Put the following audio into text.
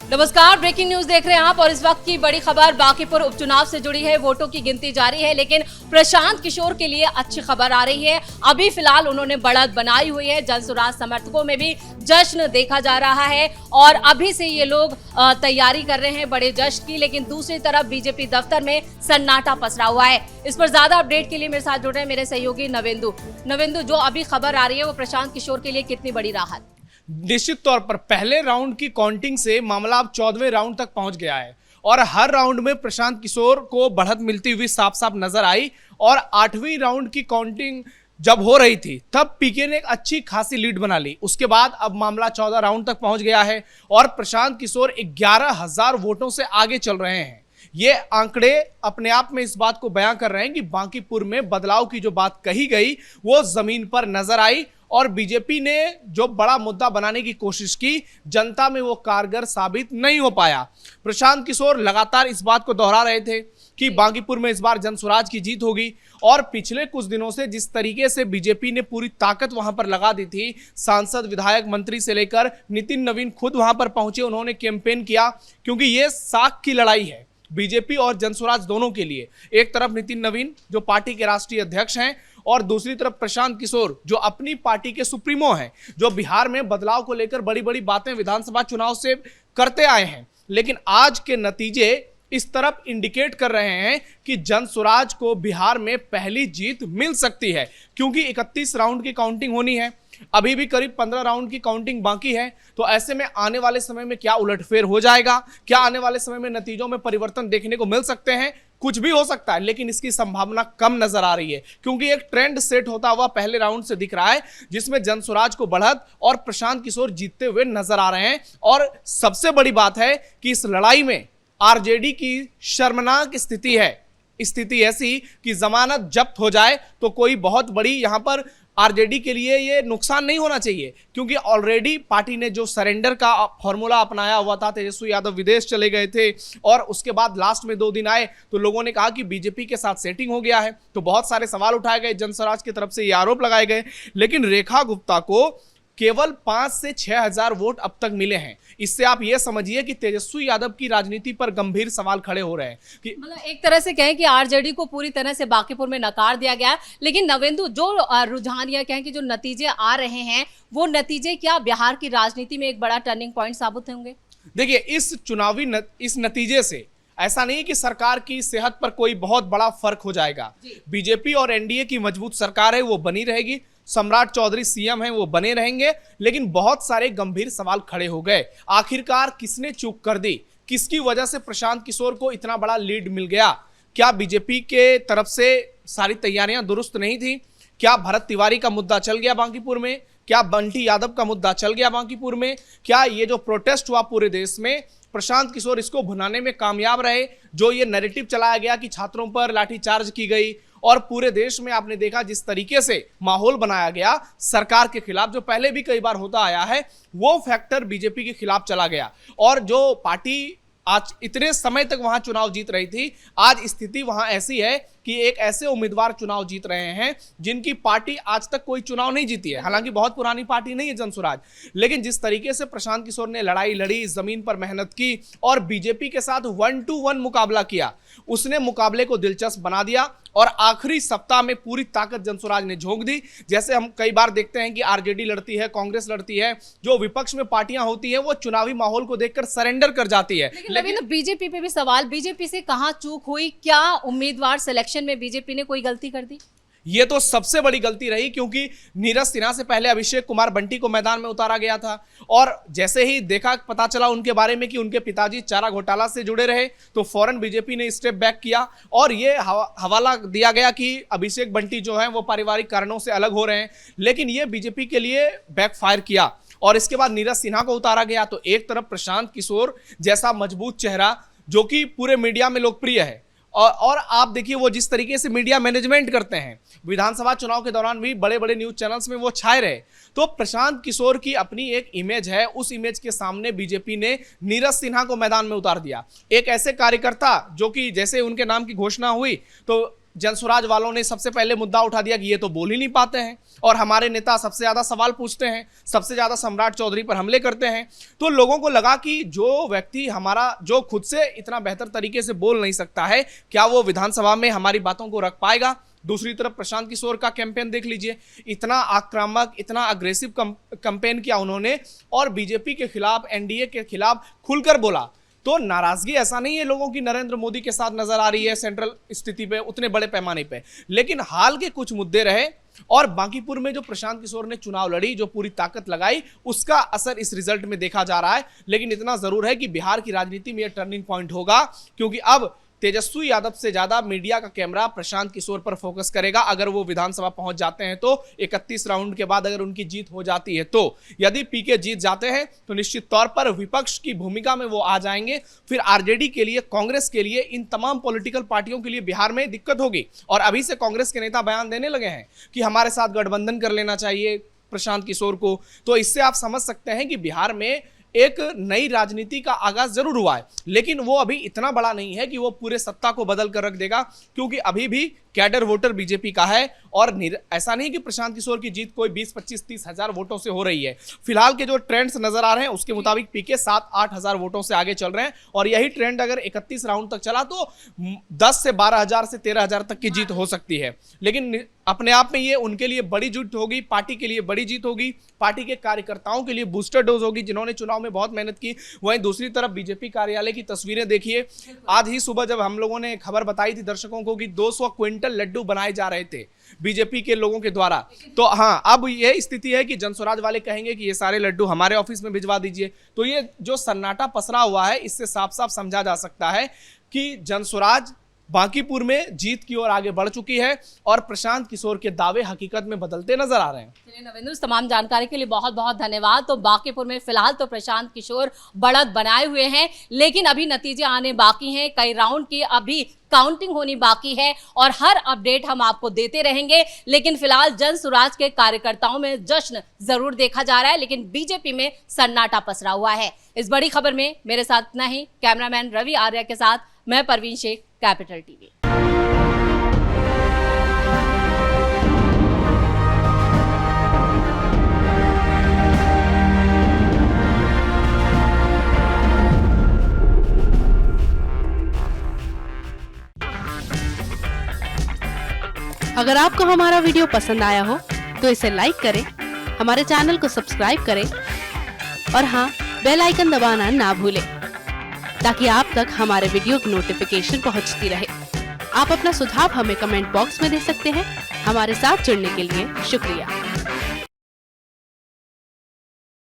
नमस्कार, breaking news देख रहे हैं आप और इस वक्त की बड़ी खबर बांकीपुर उपचुनाव से जुड़ी है। वोटों की गिनती जारी है, लेकिन प्रशांत किशोर के लिए अच्छी खबर आ रही है। अभी फिलहाल उन्होंने बढ़त बनाई हुई है। जनसुराज समर्थकों में भी जश्न देखा जा रहा है और अभी से ये लोग तैयारी कर रहे हैं बड़े जश्न की। लेकिन दूसरी तरफ बीजेपी दफ्तर में सन्नाटा पसरा हुआ है। इस पर ज्यादा अपडेट के लिए मेरे साथ जुड़ रहे हैं मेरे सहयोगी नवेंदु, जो अभी खबर आ रही है वो प्रशांत किशोर के लिए कितनी बड़ी राहत? निश्चित तौर पर पहले राउंड की काउंटिंग से मामला अब 14वें राउंड तक पहुंच गया है और हर राउंड में प्रशांत किशोर को बढ़त मिलती हुई साफ साफ नजर आई। और 8वीं राउंड की काउंटिंग जब हो रही थी तब पीके ने एक अच्छी खासी लीड बना ली। उसके बाद अब मामला 14 राउंड तक पहुंच गया है और प्रशांत किशोर 11,000 वोटों से आगे चल रहे हैं। ये आंकड़े अपने आप में इस बात को बयां कर रहे हैं कि बांकीपुर में बदलाव की जो बात कही गई वो जमीन पर नजर आई और बीजेपी ने जो बड़ा मुद्दा बनाने की कोशिश की, जनता में वो कारगर साबित नहीं हो पाया। प्रशांत किशोर लगातार इस बात को दोहरा रहे थे कि बांकीपुर में इस बार जनसुराज की जीत होगी और पिछले कुछ दिनों से जिस तरीके से बीजेपी ने पूरी ताकत वहां पर लगा दी थी, सांसद, विधायक, मंत्री से लेकर नितिन नवीन खुद वहां पर पहुंचे, उन्होंने कैंपेन किया, क्योंकि ये साख की लड़ाई है बीजेपी और जनसुराज दोनों के लिए। एक तरफ नितिन नवीन जो पार्टी के राष्ट्रीय अध्यक्ष हैं और दूसरी तरफ प्रशांत किशोर जो अपनी पार्टी के सुप्रीमो हैं, जो बिहार में बदलाव को लेकर बड़ी बड़ी बातें विधानसभा चुनाव से करते आए हैं। लेकिन आज के नतीजे इस तरफ इंडिकेट कर रहे हैं कि जनसुराज को बिहार में पहली जीत मिल सकती है, क्योंकि 31 राउंड की काउंटिंग होनी है, अभी भी करीब 15 राउंड की काउंटिंग बाकी है। तो ऐसे में आने वाले समय में क्या उलटफेर हो जाएगा, क्या आने वाले समय में नतीजों में परिवर्तन देखने को मिल सकते हैं? कुछ भी हो सकता है, लेकिन इसकी संभावना कम नजर आ रही है, क्योंकि एक ट्रेंड सेट होता हुआ पहले राउंड से दिख रहा है जिसमें जनसुराज को बढ़त और प्रशांत किशोर जीतते हुए नजर आ रहे हैं। और सबसे बड़ी बात है कि इस लड़ाई में आरजेडी की शर्मनाक स्थिति है। स्थिति ऐसी कि जमानत जब्त हो जाए तो कोई बहुत बड़ी यहां पर आरजेडी के लिए ये नुकसान नहीं होना चाहिए, क्योंकि ऑलरेडी पार्टी ने जो सरेंडर का फॉर्मूला अपनाया हुआ था, तेजस्वी यादव विदेश चले गए थे और उसके बाद लास्ट में 2 दिन आए तो लोगों ने कहा कि बीजेपी के साथ सेटिंग हो गया है। तो बहुत सारे सवाल उठाए गए, जनसुराज की तरफ से ये आरोप लगाए गए, लेकिन रेखा गुप्ता को केवल 5 से 6,000 वोट अब तक मिले हैं। इससे आप ये समझिए कि तेजस्वी यादव की राजनीति पर गंभीर सवाल खड़े हो रहे हैं कि मतलब एक तरह से कहें कि आरजेडी को पूरी तरह से बांकीपुर में नकार दिया गया है। लेकिन नवेंदु, जो रुझान या कहें कि जो नतीजे आ रहे हैं वो नतीजे क्या बिहार की राजनीति में एक बड़ा टर्निंग पॉइंट साबित होंगे? देखिए, इस नतीजे से ऐसा नहीं कि सरकार की सेहत पर कोई बहुत बड़ा फर्क हो जाएगा। बीजेपी और एनडीए की मजबूत सरकार है, वो बनी रहेगी, सम्राट चौधरी सीएम हैं, वो बने रहेंगे, लेकिन बहुत सारे गंभीर सवाल खड़े हो गए। आखिरकार किसने चूक कर दी? किसकी वजह से प्रशांत किशोर को इतना बड़ा लीड मिल गया? क्या बीजेपी के तरफ से सारी तैयारियां दुरुस्त नहीं थी? क्या भरत तिवारी का मुद्दा चल गया बांकीपुर में? क्या बंटी यादव का मुद्दा चल गया बांकीपुर में? क्या ये जो प्रोटेस्ट हुआ पूरे देश में, प्रशांत किशोर इसको भुनाने में कामयाब रहे? जो ये नैरेटिव चलाया गया कि छात्रों पर लाठीचार्ज की गई और पूरे देश में आपने देखा जिस तरीके से माहौल बनाया गया सरकार के खिलाफ, जो पहले भी कई बार होता आया है, वो फैक्टर बीजेपी के खिलाफ चला गया। और जो पार्टी आज इतने समय तक वहां चुनाव जीत रही थी, आज स्थिति वहां ऐसी है कि एक ऐसे उम्मीदवार चुनाव जीत रहे हैं जिनकी पार्टी आज तक कोई चुनाव नहीं जीती है। हालांकि बहुत पुरानी पार्टी नहीं है जनसुराज, लेकिन जिस तरीके से प्रशांत किशोर ने लड़ाई लड़ी, जमीन पर मेहनत की और बीजेपी के साथ 1-to-1 मुकाबला किया, उसने मुकाबले को दिलचस्प बना दिया और आखिरी सप्ताह में पूरी ताकत जनसुराज ने झोंक दी। जैसे हम कई बार देखते हैं कि आरजेडी लड़ती है, कांग्रेस लड़ती है, जो विपक्ष में पार्टियां होती हैं वो चुनावी माहौल को देखकर सरेंडर कर जाती है। लेकिन बीजेपी पे भी सवाल, बीजेपी से कहां चूक हुई? क्या उम्मीदवार सिलेक्शन में बीजेपी ने कोई गलती कर दी? ये तो सबसे बड़ी गलती रही, क्योंकि नीरज सिन्हा से पहले अभिषेक कुमार बंटी को मैदान में उतारा गया था और जैसे ही देखा, पता चला उनके बारे में कि उनके पिताजी चारा घोटाला से जुड़े रहे, तो फौरन बीजेपी ने स्टेप बैक किया और ये हवाला दिया गया कि अभिषेक बंटी जो है वो पारिवारिक कारणों से अलग हो रहे हैं। लेकिन ये बीजेपी के लिए बैकफायर किया और इसके बाद नीरज सिन्हा को उतारा गया। तो एक तरफ प्रशांत किशोर जैसा मजबूत चेहरा जो कि पूरे मीडिया में लोकप्रिय है और आप देखिए वो जिस तरीके से मीडिया मैनेजमेंट करते हैं, विधानसभा चुनाव के दौरान भी बड़े बड़े न्यूज चैनल्स में वो छाए रहे। तो प्रशांत किशोर की अपनी एक इमेज है, उस इमेज के सामने बीजेपी ने नीरज सिन्हा को मैदान में उतार दिया। एक ऐसे कार्यकर्ता जो कि जैसे उनके नाम की घोषणा हुई तो जनसुराज वालों ने सबसे पहले मुद्दा उठा दिया कि ये तो बोल ही नहीं पाते हैं और हमारे नेता सबसे ज्यादा सवाल पूछते हैं, सबसे ज्यादा सम्राट चौधरी पर हमले करते हैं। तो लोगों को लगा कि जो व्यक्ति हमारा जो खुद से इतना बेहतर तरीके से बोल नहीं सकता है, क्या वो विधानसभा में हमारी बातों को रख पाएगा। दूसरी तरफ प्रशांत किशोर का कैंपेन देख लीजिए, इतना आक्रामक, इतना अग्रेसिव कैंपेन किया उन्होंने और बीजेपी के खिलाफ, एनडीए के खिलाफ खुलकर बोला। तो नाराजगी ऐसा नहीं है लोगों की नरेंद्र मोदी के साथ नजर आ रही है सेंट्रल स्थिति पे उतने बड़े पैमाने पे, लेकिन हाल के कुछ मुद्दे रहे और बांकीपुर में जो प्रशांत किशोर ने चुनाव लड़ी, जो पूरी ताकत लगाई, उसका असर इस रिजल्ट में देखा जा रहा है। लेकिन इतना जरूर है कि बिहार की राजनीति में यह टर्निंग पॉइंट होगा, क्योंकि अब तेजस्वी यादव से ज्यादा मीडिया का कैमरा प्रशांत किशोर पर फोकस करेगा। अगर वो विधानसभा पहुंच जाते हैं तो 31 राउंड के बाद अगर उनकी जीत हो जाती है, तो यदि पीके जीत जाते हैं तो निश्चित तौर पर विपक्ष की भूमिका में वो आ जाएंगे। फिर आरजेडी के लिए, कांग्रेस के लिए, इन तमाम पॉलिटिकल पार्टियों के लिए बिहार में दिक्कत होगी। और अभी से कांग्रेस के नेता बयान देने लगे हैं कि हमारे साथ गठबंधन कर लेना चाहिए प्रशांत किशोर को। तो इससे आप समझ सकते हैं कि बिहार में एक नई राजनीति का आगाज जरूर हुआ है, लेकिन वो अभी इतना बड़ा नहीं है कि वो पूरे सत्ता को बदल कर रख देगा, क्योंकि अभी भी कैडर वोटर बीजेपी का है। और ऐसा नहीं कि प्रशांत किशोर की जीत कोई 20, 25, 30 हजार वोटों से हो रही है। फिलहाल के जो ट्रेंड्स नजर आ रहे हैं उसके मुताबिक पीके 7-8 हजार वोटों से आगे चल रहे हैं और यही ट्रेंड अगर 31 राउंड तक चला तो 10 से 12 हजार से 13 हजार तक की जीत हो सकती है। लेकिन अपने आप में ये उनके लिए बड़ी जीत होगी, पार्टी के लिए बड़ी जीत होगी, पार्टी के कार्यकर्ताओं के लिए बूस्टर डोज होगी जिन्होंने चुनाव में बहुत मेहनत की। वहीं दूसरी तरफ बीजेपी कार्यालय की तस्वीरें देखिए, आज ही सुबह जब हम लोगों ने खबर बताई थी दर्शकों को कि 200 क्विंटल लड्डू बनाए जा रहे थे बीजेपी के लोगों के द्वारा, तो हाँ, अब यह स्थिति है कि जनसुराज वाले कहेंगे कि ये सारे लड्डू हमारे ऑफिस में भिजवा दीजिए। तो ये जो सन्नाटा पसरा हुआ है, इससे साफ साफ समझा जा सकता है कि जनसुराज बांकीपुर में जीत की ओर आगे बढ़ चुकी है और प्रशांत किशोर के दावे हकीकत में बदलते नजर आ रहे हैं। चलिए नवेंद्र, तमाम जानकारी के लिए बहुत बहुत धन्यवाद। तो बांकीपुर में फिलहाल तो प्रशांत किशोर बढ़त बनाए हुए हैं, लेकिन अभी नतीजे आने बाकी हैं, कई राउंड की अभी काउंटिंग होनी बाकी है और हर अपडेट हम आपको देते रहेंगे। लेकिन फिलहाल जनसुराज के कार्यकर्ताओं में जश्न जरूर देखा जा रहा है, लेकिन बीजेपी में सन्नाटा पसरा हुआ है। इस बड़ी खबर में मेरे साथ इतना ही। कैमरामैन रवि आर्या के साथ मैं परवीन शेख, कैपिटल टीवी। अगर आपको हमारा वीडियो पसंद आया हो तो इसे लाइक करें, हमारे चैनल को सब्सक्राइब करें और हाँ, बेल आइकन दबाना ना भूलें ताकि आप तक हमारे वीडियो की नोटिफिकेशन पहुंचती रहे। आप अपना सुझाव हमें कमेंट बॉक्स में दे सकते हैं। हमारे साथ जुड़ने के लिए शुक्रिया।